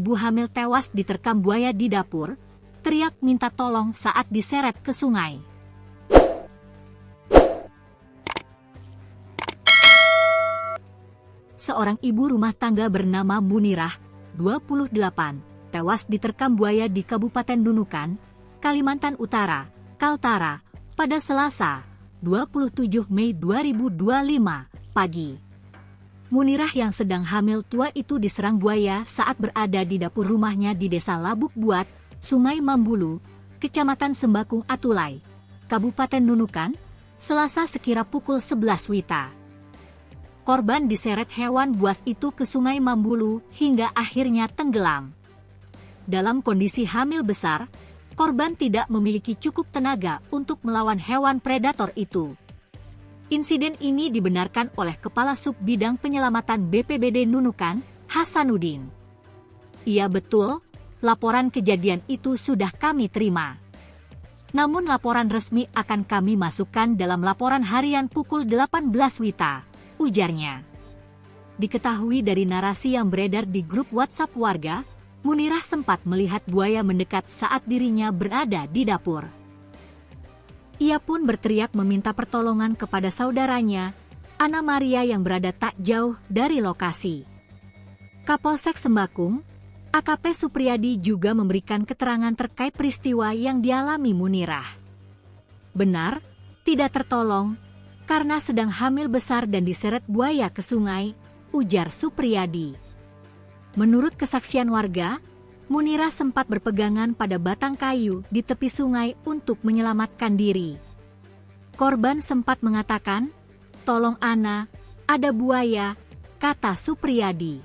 ibu hamil tewas diterkam buaya di dapur, teriak minta tolong saat diseret ke sungai. Seorang ibu rumah tangga bernama Munirah, 28, tewas diterkam buaya di Kabupaten Nunukan, Kalimantan Utara, Kaltara, pada Selasa, 27 Mei 2025, pagi. Munirah yang sedang hamil tua itu diserang buaya saat berada di dapur rumahnya di Desa Labuk Buat, Sungai Mambulu, Kecamatan Sembakung Atulai, Kabupaten Nunukan, Selasa sekira pukul 11 WITA. Korban diseret hewan buas itu ke Sungai Mambulu hingga akhirnya tenggelam. Dalam kondisi hamil besar, korban tidak memiliki cukup tenaga untuk melawan hewan predator itu. Insiden ini dibenarkan oleh Kepala Sub Bidang Penyelamatan BPBD Nunukan, Hasanuddin. Iya betul, laporan kejadian itu sudah kami terima. Namun laporan resmi akan kami masukkan dalam laporan harian pukul 18 WITA. Ujarnya. Diketahui dari narasi yang beredar di grup WhatsApp warga, Munirah sempat melihat buaya mendekat saat dirinya berada di dapur. Ia pun berteriak meminta pertolongan kepada saudaranya, Ana Maria yang berada tak jauh dari lokasi. Kapolsek Sembakung, AKP Supriyadi juga memberikan keterangan terkait peristiwa yang dialami Munirah. Benar, tidak tertolong, karena sedang hamil besar dan diseret buaya ke sungai, ujar Supriyadi. Menurut kesaksian warga, Munirah sempat berpegangan pada batang kayu di tepi sungai untuk menyelamatkan diri. Korban sempat mengatakan, "Tolong Ana, ada buaya," kata Supriyadi.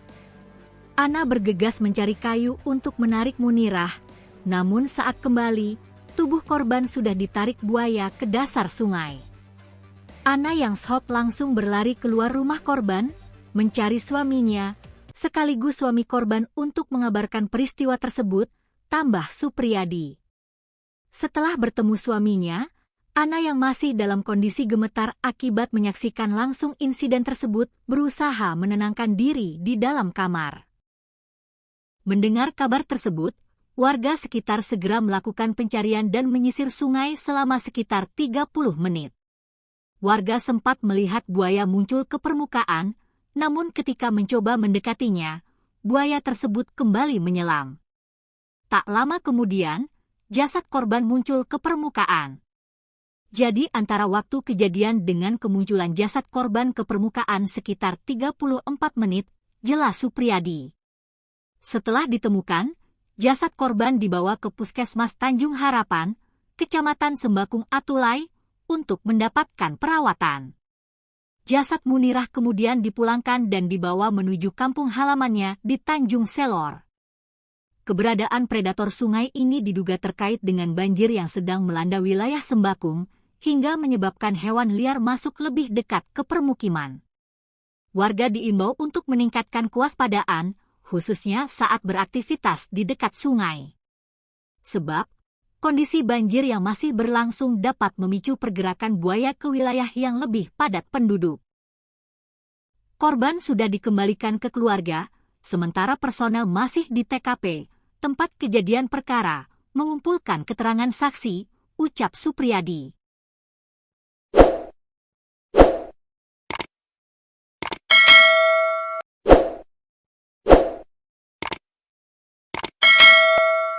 Ana bergegas mencari kayu untuk menarik Munirah, namun saat kembali, tubuh korban sudah ditarik buaya ke dasar sungai. Ana yang shock langsung berlari keluar rumah korban, mencari suaminya, sekaligus suami korban untuk mengabarkan peristiwa tersebut, tambah Supriyadi. Setelah bertemu suaminya, Ana yang masih dalam kondisi gemetar akibat menyaksikan langsung insiden tersebut berusaha menenangkan diri di dalam kamar. Mendengar kabar tersebut, warga sekitar segera melakukan pencarian dan menyisir sungai selama sekitar 30 menit. Warga sempat melihat buaya muncul ke permukaan, namun ketika mencoba mendekatinya, buaya tersebut kembali menyelam. Tak lama kemudian, jasad korban muncul ke permukaan. Jadi antara waktu kejadian dengan kemunculan jasad korban ke permukaan sekitar 34 menit, jelas Supriyadi. Setelah ditemukan, jasad korban dibawa ke Puskesmas Tanjung Harapan, Kecamatan Sembakung Atulai, untuk mendapatkan perawatan. Jasad Munirah kemudian dipulangkan dan dibawa menuju kampung halamannya di Tanjung Selor. Keberadaan predator sungai ini diduga terkait dengan banjir yang sedang melanda wilayah Sembakung, hingga menyebabkan hewan liar masuk lebih dekat ke permukiman. Warga diimbau untuk meningkatkan kewaspadaan, khususnya saat beraktivitas di dekat sungai. Sebab, kondisi banjir yang masih berlangsung dapat memicu pergerakan buaya ke wilayah yang lebih padat penduduk. Korban sudah dikembalikan ke keluarga, sementara personel masih di TKP, tempat kejadian perkara, mengumpulkan keterangan saksi, ucap Supriyadi.